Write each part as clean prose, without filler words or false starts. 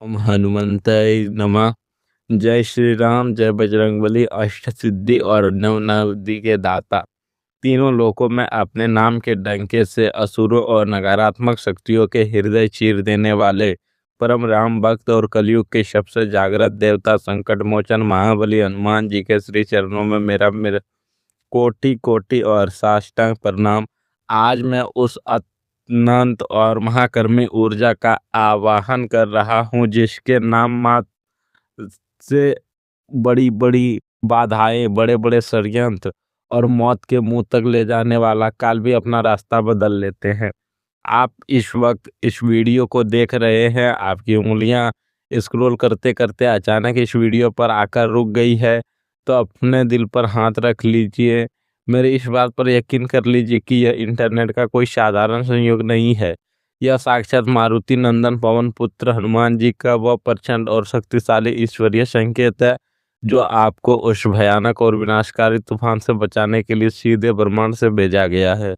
ओम हनुमंतय नमः। जय श्री राम, जय बजरंगबली, अष्ट सिद्धि और नवनिधि के दाता। तीनों लोकों में अपने नाम के डंके से असुरों और नकारात्मक शक्तियों के हृदय चीर देने वाले परम राम भक्त और कलयुग के सबसे जागृत देवता संकट मोचन महाबली हनुमान जी के श्री चरणों में मेरा मेरा कोटि कोटि और साष्टांग प्रणाम। आज मैं उस अनंत और महाकर्मी ऊर्जा का आवाहन कर रहा हूँ जिसके नाम मात्र से बड़ी बड़ी बाधाएं, बड़े बड़े षड्यंत्र और मौत के मुंह तक ले जाने वाला काल भी अपना रास्ता बदल लेते हैं। आप इस वक्त इस वीडियो को देख रहे हैं, आपकी उंगलियां स्क्रॉल करते करते अचानक इस वीडियो पर आकर रुक गई है, तो अपने दिल पर हाथ रख लीजिए। मेरे इस बात पर यकीन कर लीजिए कि यह इंटरनेट का कोई साधारण संयोग नहीं है। यह साक्षात मारुति नंदन पवन पुत्र हनुमान जी का वह प्रचंड और शक्तिशाली ईश्वरीय संकेत है जो आपको उस भयानक और विनाशकारी तूफान से बचाने के लिए सीधे ब्रह्मांड से भेजा गया है,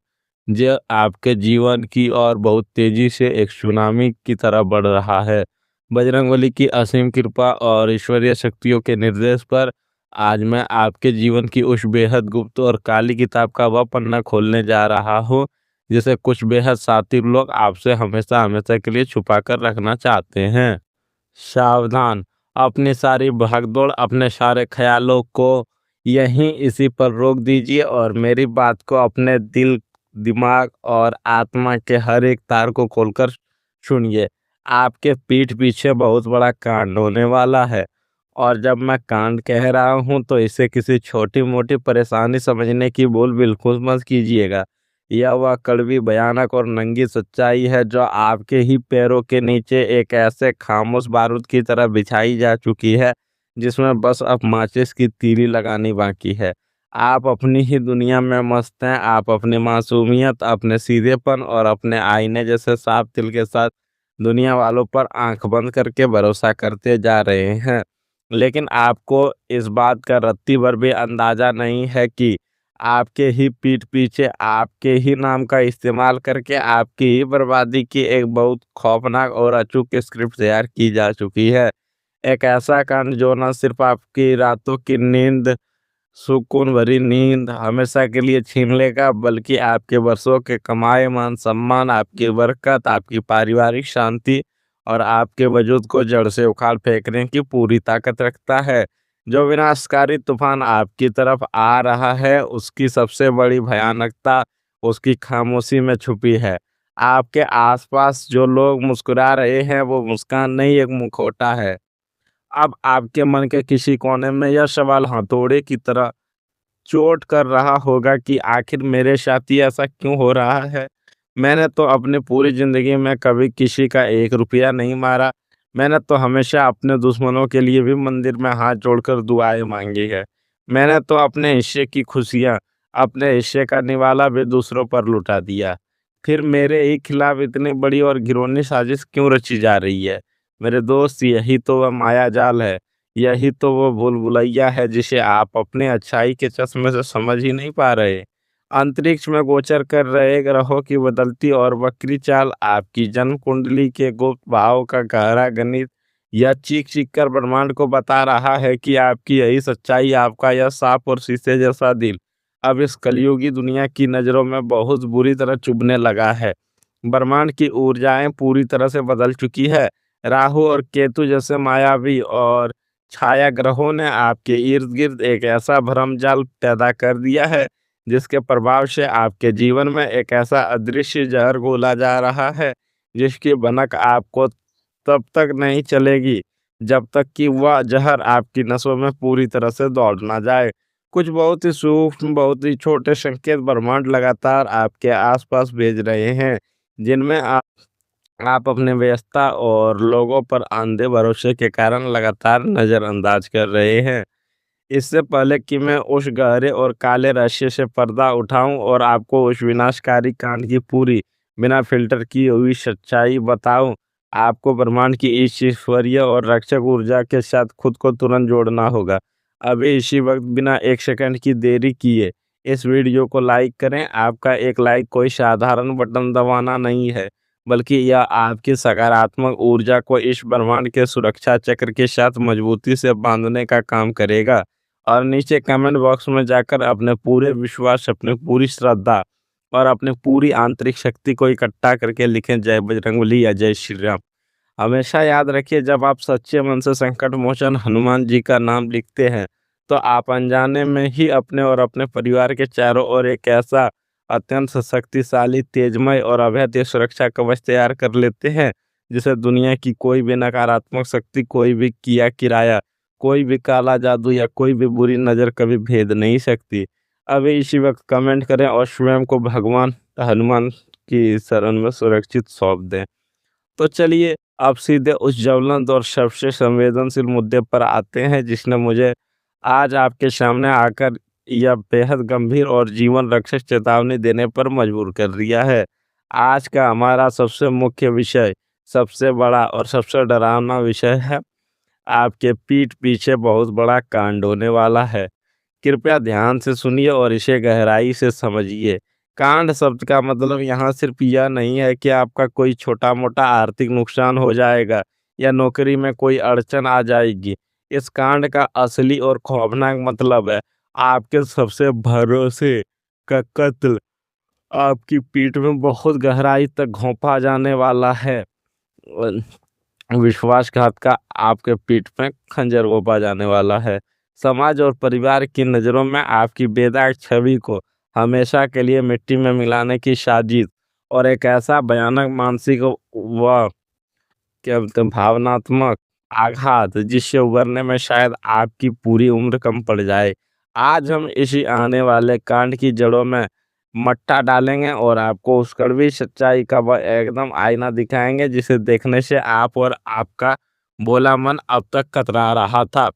जो आपके जीवन की ओर बहुत तेजी से एक सुनामी की तरह बढ़ रहा है। बजरंगबली की असीम कृपा और ईश्वरीय शक्तियों के निर्देश पर आज मैं आपके जीवन की उस बेहद गुप्त और काली किताब का वह पन्ना खोलने जा रहा हूँ जिसे कुछ बेहद शातिर लोग आपसे हमेशा हमेशा के लिए छुपा कर रखना चाहते हैं। सावधान, अपनी सारी भागदौड़, अपने सारे ख्यालों को यहीं इसी पर रोक दीजिए और मेरी बात को अपने दिल, दिमाग और आत्मा के हर एक तार को खोलकर सुनिए। आपके पीठ पीछे बहुत बड़ा कांड होने वाला है, और जब मैं कांड कह रहा हूँ तो इसे किसी छोटी मोटी परेशानी समझने की भूल बिल्कुल मत कीजिएगा। यह वह कड़वी, भयानक और नंगी सच्चाई है जो आपके ही पैरों के नीचे एक ऐसे खामोश बारूद की तरह बिछाई जा चुकी है जिसमें बस अब माचिस की तीली लगानी बाकी है। आप अपनी ही दुनिया में मस्त हैं। आप अपनी मासूमियत, अपने सीधेपन और अपने आईने जैसे साफ दिल के साथ दुनिया वालों पर आंख बंद करके भरोसा करते जा रहे हैं, लेकिन आपको इस बात का रत्ती भर भी अंदाजा नहीं है कि आपके ही पीठ पीछे आपके ही नाम का इस्तेमाल करके आपकी ही बर्बादी की एक बहुत खौफनाक और अचूक स्क्रिप्ट तैयार की जा चुकी है। एक ऐसा कांड जो न सिर्फ आपकी रातों की नींद, सुकून भरी नींद हमेशा के लिए छीन लेगा, बल्कि आपके वर्षों के कमाए मान सम्मान, आपकी बरकत, आपकी पारिवारिक शांति और आपके वजूद को जड़ से उखाड़ फेंकने की पूरी ताकत रखता है। जो विनाशकारी तूफान आपकी तरफ आ रहा है उसकी सबसे बड़ी भयानकता उसकी खामोशी में छुपी है। आपके आसपास जो लोग मुस्कुरा रहे हैं वो मुस्कान नहीं, एक मुखौटा है। अब आपके मन के किसी कोने में यह सवाल हथौड़े की तरह चोट कर रहा होगा कि आखिर मेरे साथ ही ऐसा क्यों हो रहा है। मैंने तो अपनी पूरी जिंदगी में कभी किसी का एक रुपया नहीं मारा। मैंने तो हमेशा अपने दुश्मनों के लिए भी मंदिर में हाथ जोड़कर दुआएं मांगी है। मैंने तो अपने हिस्से की खुशियां, अपने हिस्से का निवाला भी दूसरों पर लुटा दिया। फिर मेरे ही खिलाफ इतनी बड़ी और घिनौनी साजिश क्यों रची जा रही है। मेरे दोस्त, यही तो वह माया जाल है। यही तो वो भूल भुलैया है जिसे आप अपने अच्छाई के चश्मे से समझ ही नहीं पा रहे। अंतरिक्ष में गोचर कर रहे ग्रहों की बदलती और वक्री चाल, आपकी जन्म कुंडली के गुप्त भाव का गहरा गणित, यह चीख चीख कर ब्रह्मांड को बता रहा है कि आपकी यही सच्चाई, आपका यह सांप और शीशे जैसा दिल अब इस कलयुगी दुनिया की नज़रों में बहुत बुरी तरह चुभने लगा है। ब्रह्मांड की ऊर्जाएं पूरी तरह से बदल चुकी है। राहु और केतु जैसे मायावी और छाया ग्रहों ने आपके इर्द गिर्द एक ऐसा भ्रम जाल पैदा कर दिया है जिसके प्रभाव से आपके जीवन में एक ऐसा अदृश्य जहर घोला जा रहा है जिसकी भनक आपको तब तक नहीं चलेगी जब तक कि वह जहर आपकी नसों में पूरी तरह से दौड़ ना जाए। कुछ बहुत ही सूक्ष्म, बहुत ही छोटे संकेत ब्रह्मांड लगातार आपके आसपास भेज रहे हैं, जिनमें आप अपने व्यस्तता और लोगों पर अंधे भरोसे के कारण लगातार नज़रअंदाज कर रहे हैं। इससे पहले कि मैं उस गहरे और काले रहस्य से पर्दा उठाऊं और आपको उस विनाशकारी कांड की पूरी, बिना फिल्टर की हुई सच्चाई बताऊं, आपको ब्रह्मांड की इस ईश्वरीय और रक्षक ऊर्जा के साथ खुद को तुरंत जोड़ना होगा। अभी इसी वक्त, बिना एक सेकंड की देरी किए इस वीडियो को लाइक करें। आपका एक लाइक कोई साधारण बटन दबाना नहीं है, बल्कि यह आपकी सकारात्मक ऊर्जा को इस ब्रह्मांड के सुरक्षा चक्र के साथ मजबूती से बांधने का काम करेगा। और नीचे कमेंट बॉक्स में जाकर अपने पूरे विश्वास, अपनी पूरी श्रद्धा और अपनी पूरी आंतरिक शक्ति को इकट्ठा करके लिखें, जय बजरंगबली या जय श्री राम। हमेशा याद रखिए, जब आप सच्चे मन से संकट मोचन हनुमान जी का नाम लिखते हैं, तो आप अनजाने में ही अपने और अपने परिवार के चारों ओर एक ऐसा अत्यंत शक्तिशाली, तेजमय और अभेद्य सुरक्षा कवच तैयार कर लेते हैं, जिसे दुनिया की कोई भी नकारात्मक शक्ति, कोई भी किया किराया, कोई भी काला जादू या कोई भी बुरी नज़र कभी भेद नहीं सकती। अभी इसी वक्त कमेंट करें और स्वयं को भगवान हनुमान की शरण में सुरक्षित सौंप दें। तो चलिए, अब सीधे उस ज्वलंत और सबसे संवेदनशील मुद्दे पर आते हैं, जिसने मुझे आज आपके सामने आकर यह बेहद गंभीर और जीवन रक्षक चेतावनी देने पर मजबूर कर दिया है। आज का हमारा सबसे मुख्य विषय, सबसे बड़ा और सबसे डरावना विषय है, आपके पीठ पीछे बहुत बड़ा कांड होने वाला है। कृपया ध्यान से सुनिए और इसे गहराई से समझिए। कांड शब्द का मतलब यहाँ सिर्फ यह नहीं है कि आपका कोई छोटा-मोटा आर्थिक नुकसान हो जाएगा या नौकरी में कोई अड़चन आ जाएगी। इस कांड का असली और खौफनाक मतलब है, आपके सबसे भरोसे का कत्ल, आपकी पीठ में बहुत गहराई तक घोंपा जाने वाला है। विश्वासघात का आपके पीठ में खंजर घोंपा जाने वाला है। समाज और परिवार की नज़रों में आपकी बेदाग छवि को हमेशा के लिए मिट्टी में मिलाने की साजिश और एक ऐसा भयानक मानसिक व क्या बोलते हैं भावनात्मक आघात, जिससे उभरने में शायद आपकी पूरी उम्र कम पड़ जाए। आज हम इसी आने वाले कांड की जड़ों में मट्टा डालेंगे और आपको उस कड़वी सच्चाई का वह एकदम आईना दिखाएंगे, जिसे देखने से आप और आपका भोला मन अब तक कतरा रहा था।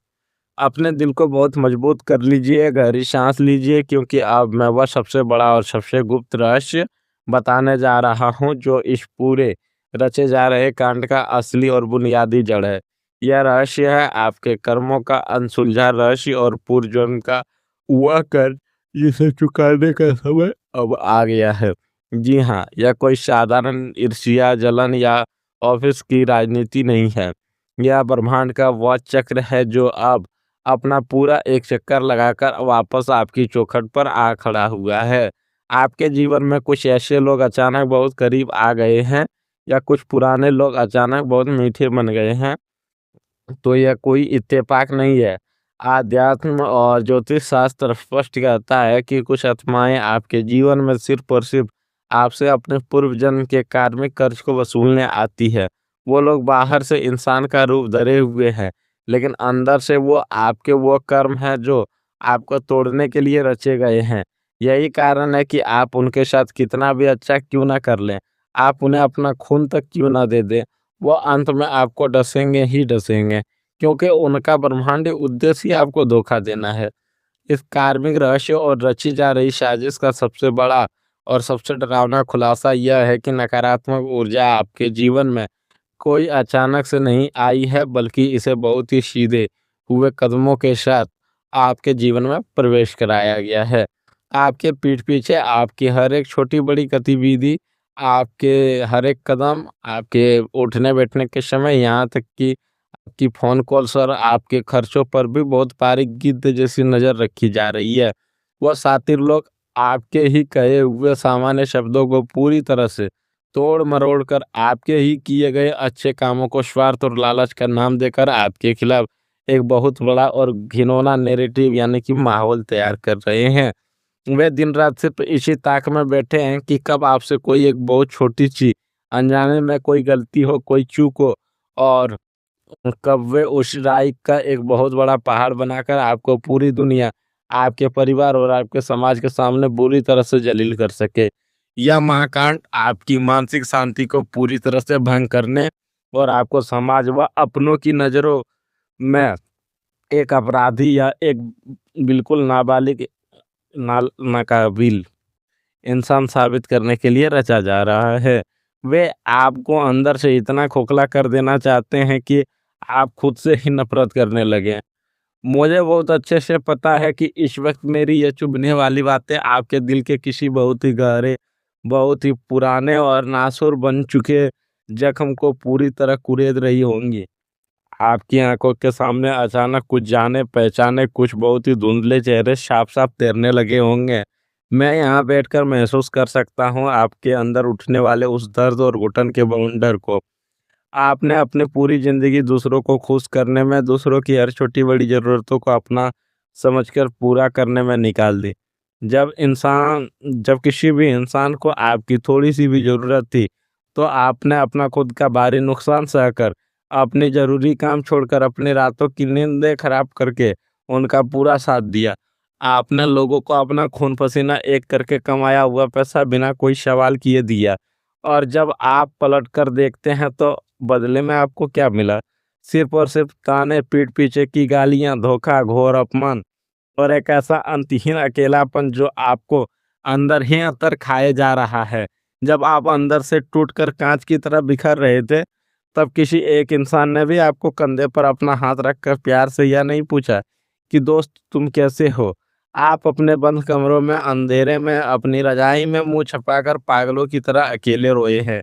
अपने दिल को बहुत मजबूत कर लीजिए, गहरी सांस लीजिए, क्योंकि अब मैं वह सबसे बड़ा और सबसे गुप्त रहस्य बताने जा रहा हूँ, जो इस पूरे रचे जा रहे कांड का असली और बुनियादी जड़ है। यह रहस्य है आपके कर्मों का अनसुलझा रहस्य और पूर्वजन्म का वह कर, जिसे चुकाने का समय अब आ गया है। जी हाँ, यह कोई साधारण ईर्ष्या, जलन या ऑफिस की राजनीति नहीं है। यह ब्रह्मांड का वह चक्र है जो अब अपना पूरा एक चक्कर लगाकर वापस आपकी चौखट पर आ खड़ा हुआ है। आपके जीवन में कुछ ऐसे लोग अचानक बहुत करीब आ गए हैं, या कुछ पुराने लोग अचानक बहुत मीठे बन गए हैं। तो यह कोई इत्तेफाक नहीं है। आध्यात्म और ज्योतिष शास्त्र स्पष्ट कहता है कि कुछ आत्माएं आपके जीवन में सिर्फ और सिर्फ आपसे अपने पूर्व जन्म के कार्मिक कर्ज को वसूलने आती है। वो लोग बाहर से इंसान का रूप धरे हुए हैं, लेकिन अंदर से वो आपके वो कर्म हैं जो आपको तोड़ने के लिए रचे गए हैं। यही कारण है कि आप उनके साथ कितना भी अच्छा क्यों ना कर लें, आप उन्हें अपना खून तक क्यों ना दे दें, वो अंत में आपको डसेंगे ही डसेंगे, क्योंकि उनका ब्रह्मांडीय उद्देश्य ही आपको धोखा देना है। इस कार्मिक रहस्य और रची जा रही साजिश का सबसे बड़ा और सबसे डरावना खुलासा यह है कि नकारात्मक ऊर्जा आपके जीवन में कोई अचानक से नहीं आई है, बल्कि इसे बहुत ही सीधे हुए कदमों के साथ आपके जीवन में प्रवेश कराया गया है। आपके पीठ पीछे आपकी हर एक छोटी बड़ी गतिविधि, आपके हर एक कदम, आपके उठने बैठने के समय, यहाँ तक कि आपकी फ़ोन कॉल्स और आपके खर्चों पर भी बहुत बारीक गिद्ध जैसी नज़र रखी जा रही है। वह शातिर लोग आपके ही कहे हुए सामान्य शब्दों को पूरी तरह से तोड़ मरोड़ कर आपके ही किए गए अच्छे कामों को स्वार्थ और लालच का नाम देकर आपके खिलाफ एक बहुत बड़ा और घिनौना नैरेटिव यानी कि माहौल तैयार कर रहे हैं। वे दिन रात सिर्फ इसी ताक में बैठे हैं कि कब आपसे कोई एक बहुत छोटी सी अनजाने में कोई गलती हो, कोई चूक हो, और कब वे उस राई का एक बहुत बड़ा पहाड़ बनाकर आपको पूरी दुनिया, आपके परिवार और आपके समाज के सामने बुरी तरह से जलील कर सके। यह महाकांड आपकी मानसिक शांति को पूरी तरह से भंग करने और आपको समाज व अपनों की नज़रों में एक अपराधी या एक बिल्कुल नाबालिग नाकाबिल इंसान साबित करने के लिए रचा जा रहा है। वे आपको अंदर से इतना खोखला कर देना चाहते हैं कि आप खुद से ही नफरत करने लगें। मुझे बहुत अच्छे से पता है कि इस वक्त मेरी ये चुभने वाली बातें आपके दिल के किसी बहुत ही गहरे बहुत ही पुराने और नासूर बन चुके जख्म को पूरी तरह कुरेद रही होंगी। आपकी आंखों के सामने अचानक कुछ जाने पहचाने कुछ बहुत ही धुंधले चेहरे साफ साफ तैरने लगे होंगे। मैं यहाँ बैठकर महसूस कर सकता हूँ आपके अंदर उठने वाले उस दर्द और घुटन के बवंडर को। आपने अपनी पूरी जिंदगी दूसरों को खुश करने में, दूसरों की हर छोटी बड़ी जरूरतों को अपना समझकर पूरा करने में निकाल दी। जब किसी भी इंसान को आपकी थोड़ी सी भी जरूरत थी, तो आपने अपना खुद का भारी नुकसान सहकर, अपने जरूरी काम छोड़कर, अपनी रातों की नींदें खराब करके उनका पूरा साथ दिया। आपने लोगों को अपना खून पसीना एक करके कमाया हुआ पैसा बिना कोई सवाल किए दिया। और जब आप पलट कर देखते हैं तो बदले में आपको क्या मिला? सिर्फ और सिर्फ ताने, पीठ पीछे की गालियां, धोखा, घोर अपमान और एक ऐसा अंतहीन अकेलापन जो आपको अंदर ही अंदर खाए जा रहा है। जब आप अंदर से टूटकर कांच की तरह बिखर रहे थे, तब किसी एक इंसान ने भी आपको कंधे पर अपना हाथ रखकर प्यार से यह नहीं पूछा कि दोस्त तुम कैसे हो? आप अपने बंद कमरों में अंधेरे में अपनी रजाई में मुंह छुपाकर पागलों की तरह अकेले रोए हैं।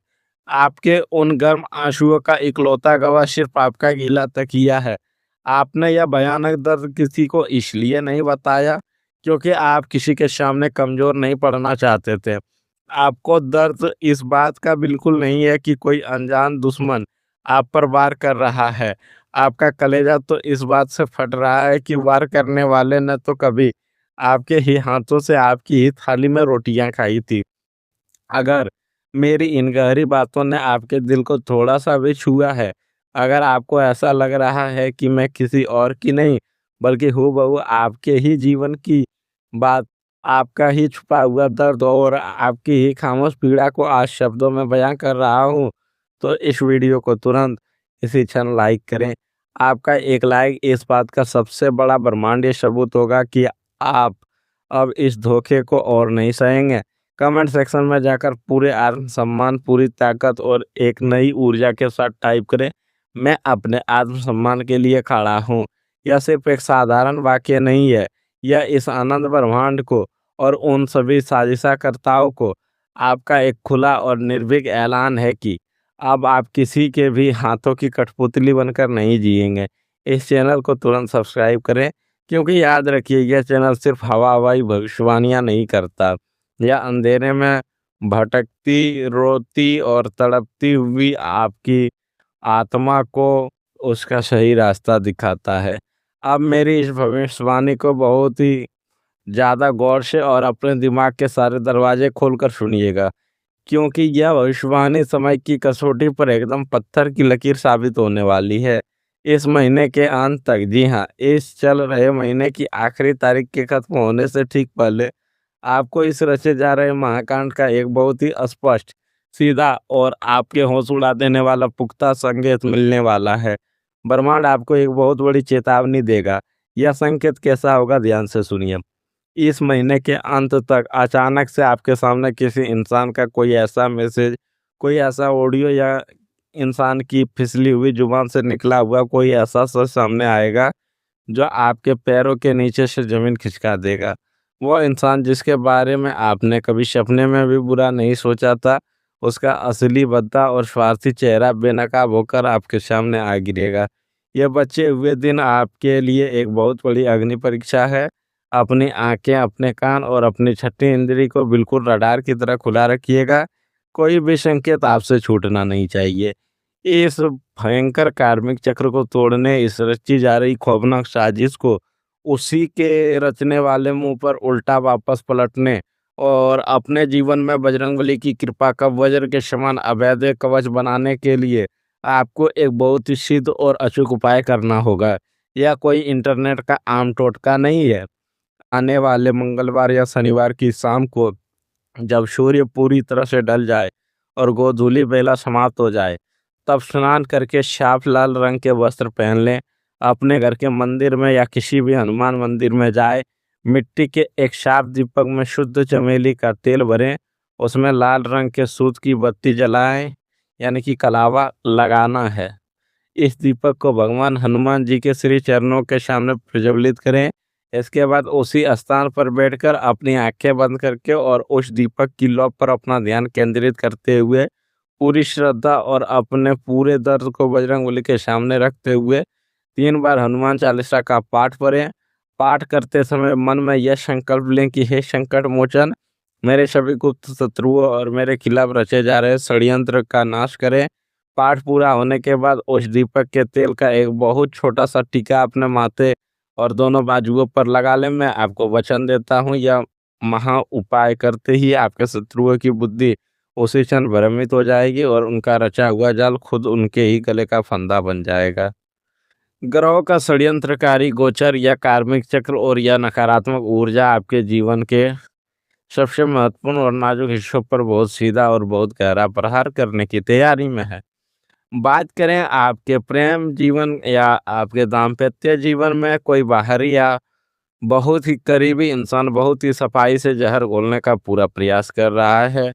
आपके उन गर्म आंसुओं का इकलौता गवाह सिर्फ आपका गीला तकिया है। आपने यह भयानक दर्द किसी को इसलिए नहीं बताया क्योंकि आप किसी के सामने कमजोर नहीं पड़ना चाहते थे। आपको दर्द इस बात का बिल्कुल नहीं है कि कोई अनजान दुश्मन आप पर वार कर रहा है। आपका कलेजा तो इस बात से फट रहा है कि वार करने वाले ने तो कभी आपके ही हाथों से आपकी ही थाली में रोटियां खाई थी। अगर मेरी इन गहरी बातों ने आपके दिल को थोड़ा-सा भी छुआ है, अगर आपको ऐसा लग रहा है कि मैं किसी और की नहीं, बल्कि हूबहू आपके ही जीवन की बात, आपका ही छुपा हुआ दर्द और आपकी ही खामोश पीड़ा को आज शब्दों में बयाँ कर रहा हूँ, तो इस वीडियो को तुरंत इसी क्षण लाइक करें। आपका एक लाइक इस बात का सबसे बड़ा ब्रह्मांडीय सबूत होगा कि आप अब इस धोखे को और नहीं सहेंगे। कमेंट सेक्शन में जाकर पूरे आत्मसम्मान, पूरी ताकत और एक नई ऊर्जा के साथ टाइप करें, मैं अपने आत्मसम्मान के लिए खड़ा हूँ। यह सिर्फ एक साधारण वाक्य नहीं है, यह इस अनंत ब्रह्मांड को और उन सभी साजिशकर्ताओं को आपका एक खुला और निर्भीक ऐलान है कि अब आप किसी के भी हाथों की कठपुतली बनकर नहीं जिएंगे। इस चैनल को तुरंत सब्सक्राइब करें, क्योंकि याद रखिए यह चैनल सिर्फ हवा-हवाई भविष्यवाणियाँ नहीं करता। या अंधेरे में भटकती, रोती और तड़पती हुई आपकी आत्मा को उसका सही रास्ता दिखाता है। अब मेरी इस भविष्यवाणी को बहुत ही ज़्यादा गौर से और अपने दिमाग के सारे दरवाजे खोलकर सुनिएगा, क्योंकि यह भविष्यवाणी समय की कसौटी पर एकदम पत्थर की लकीर साबित होने वाली है। इस महीने के अंत तक, जी हाँ, इस चल रहे महीने की आखिरी तारीख के खत्म होने से ठीक पहले आपको इस रचे जा रहे महाकांड का एक बहुत ही स्पष्ट, सीधा और आपके होश उड़ा देने वाला पुख्ता संकेत मिलने वाला है। ब्रह्मांड आपको एक बहुत बड़ी चेतावनी देगा। यह संकेत कैसा होगा, ध्यान से सुनिए। इस महीने के अंत तक अचानक से आपके सामने किसी इंसान का कोई ऐसा मैसेज, कोई ऐसा ऑडियो या इंसान की फिसली हुई जुबान से निकला हुआ कोई ऐसा सच सामने आएगा जो आपके पैरों के नीचे से ज़मीन खिसका देगा। वो इंसान जिसके बारे में आपने कभी सपने में भी बुरा नहीं सोचा था, उसका असली भद्दा और स्वार्थी चेहरा बेनकाब होकर आपके सामने आ गिरेगा। ये बचे हुए दिन आपके लिए एक बहुत बड़ी अग्नि परीक्षा है। अपनी आँखें, अपने कान और अपनी छठी इंद्री को बिल्कुल रडार की तरह खुला रखिएगा। कोई भी संकेत आपसे छूटना नहीं चाहिए। इस भयंकर कार्मिक चक्र को तोड़ने, इस रची जा रही खौफनाक साजिश को उसी के रचने वाले मुंह पर उल्टा वापस पलटने और अपने जीवन में बजरंगबली की कृपा का वज्र के समान अभेद कवच बनाने के लिए आपको एक बहुत ही सिद्ध और अचूक उपाय करना होगा। यह कोई इंटरनेट का आम टोटका नहीं है। आने वाले मंगलवार या शनिवार की शाम को, जब सूर्य पूरी तरह से ढल जाए और गोधूली बेला समाप्त हो जाए, तब स्नान करके साफ लाल रंग के वस्त्र पहन लें। अपने घर के मंदिर में या किसी भी हनुमान मंदिर में जाए, मिट्टी के एक साफ दीपक में शुद्ध चमेली का तेल भरें, उसमें लाल रंग के सूत की बत्ती जलाएं, यानी कि कलावा लगाना है। इस दीपक को भगवान हनुमान जी के श्री चरणों के सामने प्रज्वलित करें। इसके बाद उसी स्थान पर बैठकर अपनी आंखें बंद करके और उस दीपक की लौ पर अपना ध्यान केंद्रित करते हुए पूरी श्रद्धा और अपने पूरे दर्द को बजरंगबली के सामने रखते हुए 3 बार हनुमान चालीसा का पाठ करें। पाठ करते समय मन में यह संकल्प लें कि हे संकट मोचन, मेरे सभी गुप्त शत्रुओं और मेरे खिलाफ रचे जा रहे षड्यंत्र का नाश करें। पाठ पूरा होने के बाद उस दीपक के तेल का एक बहुत छोटा सा टीका अपने माथे और दोनों बाजुओं पर लगा लें। मैं आपको वचन देता हूँ, यह महा उपाय करते ही आपके शत्रुओं की बुद्धि उसी क्षण भ्रमित हो जाएगी और उनका रचा हुआ जाल खुद उनके ही गले का फंदा बन जाएगा। ग्रहों का षड्यंत्रकारी गोचर या कार्मिक चक्र और या नकारात्मक ऊर्जा आपके जीवन के सबसे महत्वपूर्ण और नाजुक हिस्सों पर बहुत सीधा और बहुत गहरा प्रहार करने की तैयारी में है। बात करें आपके प्रेम जीवन या आपके दाम्पत्य जीवन में, कोई बाहरी या बहुत ही करीबी इंसान बहुत ही सफाई से जहर घोलने का पूरा प्रयास कर रहा है।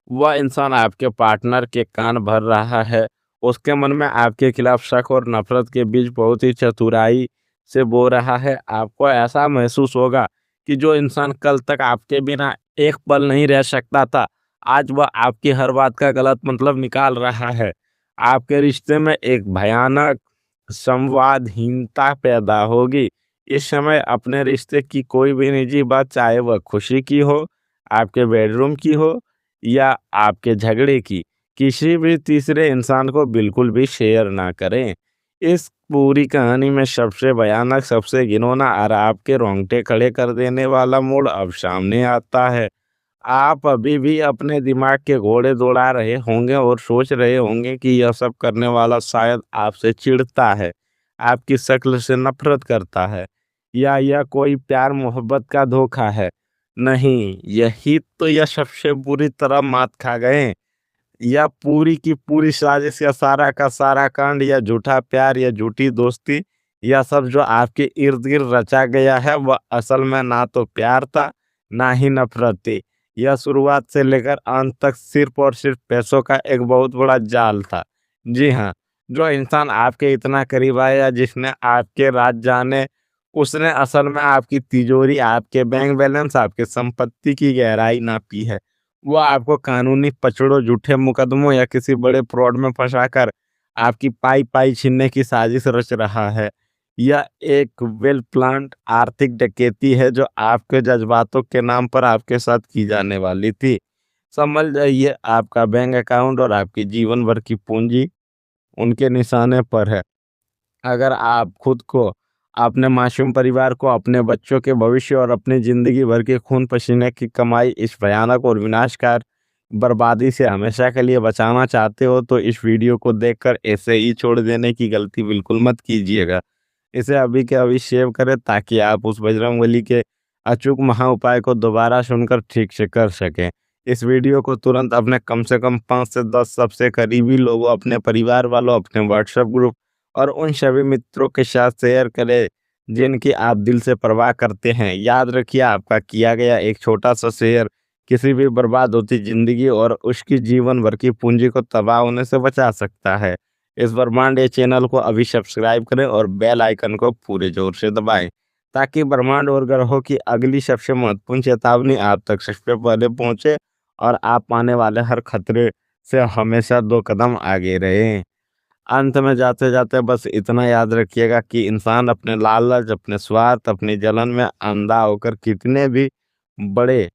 वह इंसान आपके पार्टनर के कान भर रहा है। उसके मन में आपके खिलाफ शक और नफरत के बीच बहुत ही चतुराई से बो रहा है। आपको ऐसा महसूस होगा कि जो इंसान कल तक आपके बिना एक पल नहीं रह सकता था, आज वह आपकी हर बात का गलत मतलब निकाल रहा है। आपके रिश्ते में एक भयानक संवादहीनता पैदा होगी। इस समय अपने रिश्ते की कोई भी निजी बात, चाहे वह खुशी की हो, आपके बेडरूम की हो या आपके झगड़े की, किसी भी तीसरे इंसान को बिल्कुल भी शेयर ना करें। इस पूरी कहानी में सबसे भयानक, सबसे घिनौना और आपके रोंगटे खड़े कर देने वाला मोड़ अब सामने आता है। आप अभी भी अपने दिमाग के घोड़े दौड़ा रहे होंगे और सोच रहे होंगे कि यह सब करने वाला शायद आपसे चिढ़ता है, आपकी शक्ल से नफरत करता है या यह कोई प्यार मोहब्बत का धोखा है। नहीं, यही तो यह सबसे बुरी तरह मात खा गए। या पूरी की पूरी साजिश या सारा का सारा कांड या झूठा प्यार या झूठी दोस्ती या सब जो आपके इर्द गिर्द रचा गया है, वह असल में ना तो प्यार था, ना ही नफरत थी। यह शुरुआत से लेकर अंत तक सिर्फ और सिर्फ पैसों का एक बहुत बड़ा जाल था। जी हाँ, जो इंसान आपके इतना करीब आया, जिसने आपके राज जाने, उसने असल में आपकी तिजोरी, आपके बैंक बैलेंस, आपके संपत्ति की गहराई नापी है। वो आपको कानूनी पचड़ों, झूठे मुकदमों या किसी बड़े फ्रॉड में फंसाकर आपकी पाई पाई छीनने की साजिश रच रहा है। यह एक वेल प्लान्ड आर्थिक डकैती है जो आपके जज्बातों के नाम पर आपके साथ की जाने वाली थी। समझ जाइए, आपका बैंक अकाउंट और आपकी जीवन भर की पूंजी उनके निशाने पर है। अगर आप खुद को, अपने मासूम परिवार को, अपने बच्चों के भविष्य और अपनी जिंदगी भर के खून पसीने की कमाई इस भयानक और विनाशकारी बर्बादी से हमेशा के लिए बचाना चाहते हो, तो इस वीडियो को देखकर ऐसे ही छोड़ देने की गलती बिल्कुल मत कीजिएगा। इसे अभी के अभी सेव करें ताकि आप उस बजरंगबली के अचूक महा उपाय को दोबारा सुनकर ठीक से कर सकें। इस वीडियो को तुरंत अपने कम से कम 5 से 10 सबसे करीबी लोगों, अपने परिवार वालों, अपने व्हाट्सएप ग्रुप और उन सभी मित्रों के साथ शेयर करें जिनकी आप दिल से परवाह करते हैं। याद रखिए, आपका किया गया एक छोटा सा शेयर किसी भी बर्बाद होती जिंदगी और उसकी जीवन भर की पूंजी को तबाह होने से बचा सकता है। इस ब्रह्मांड चैनल को अभी सब्सक्राइब करें और बेल आइकन को पूरे जोर से दबाएं ताकि ब्रह्मांड और ग्रहों की अगली सबसे महत्वपूर्ण चेतावनी आप तक सबसे पहले पहुंचे और आप पाने वाले हर खतरे से हमेशा 2 कदम आगे रहें। अंत में जाते जाते बस इतना याद रखिएगा कि इंसान अपने लालच, अपने स्वार्थ, अपनी जलन में अंधा होकर कितने भी बड़े,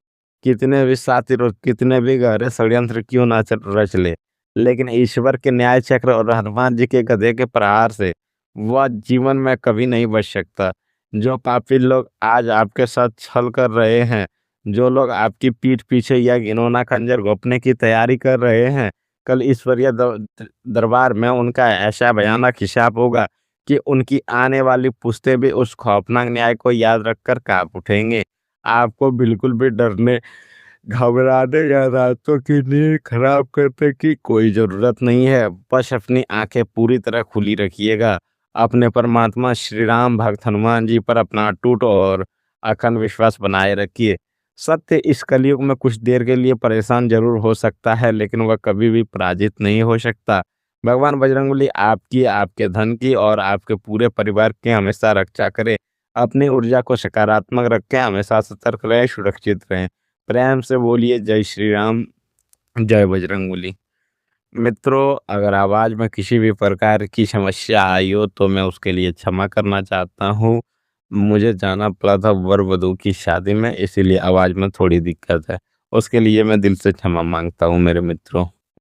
कितने भी शातिर और कितने भी गहरे षड्यंत्र क्यों ना रच ले, लेकिन ईश्वर के न्याय चक्र और हनुमान जी के गधे के प्रहार से वह जीवन में कभी नहीं बच सकता। जो पापी लोग आज आपके साथ छल कर रहे हैं, जो लोग आपकी पीठ पीछे या घिनौना खंजर घोंपने की तैयारी कर रहे हैं, कल ईश्वरीय दरबार में उनका ऐसा भयानक हिसाब होगा कि उनकी आने वाली पुश्तें भी उस खौफनाक न्याय को याद रखकर कांप उठेंगे। आपको बिल्कुल भी डरने, घबराने या रातों की नींद खराब करने की कोई ज़रूरत नहीं है। बस अपनी आंखें पूरी तरह खुली रखिएगा। अपने परमात्मा श्री राम भक्त हनुमान जी पर अपना अटूट और अखंड विश्वास बनाए रखिए। सत्य इस कलयुग में कुछ देर के लिए परेशान जरूर हो सकता है, लेकिन वह कभी भी पराजित नहीं हो सकता। भगवान बजरंगबली आपकी, आपके धन की और आपके पूरे परिवार की हमेशा रक्षा करे। अपनी ऊर्जा को सकारात्मक रखें, हमेशा सतर्क रहें, सुरक्षित रहें। प्रेम से बोलिए जय श्री राम, जय बजरंगबली। मित्रों, अगर आवाज़ में किसी भी प्रकार की समस्या आई हो तो मैं उसके लिए क्षमा करना चाहता हूँ। मुझे जाना पड़ा था वर-वधू की शादी में, इसीलिए आवाज़ में थोड़ी दिक्कत है। उसके लिए मैं दिल से क्षमा माँगता हूँ मेरे मित्रों।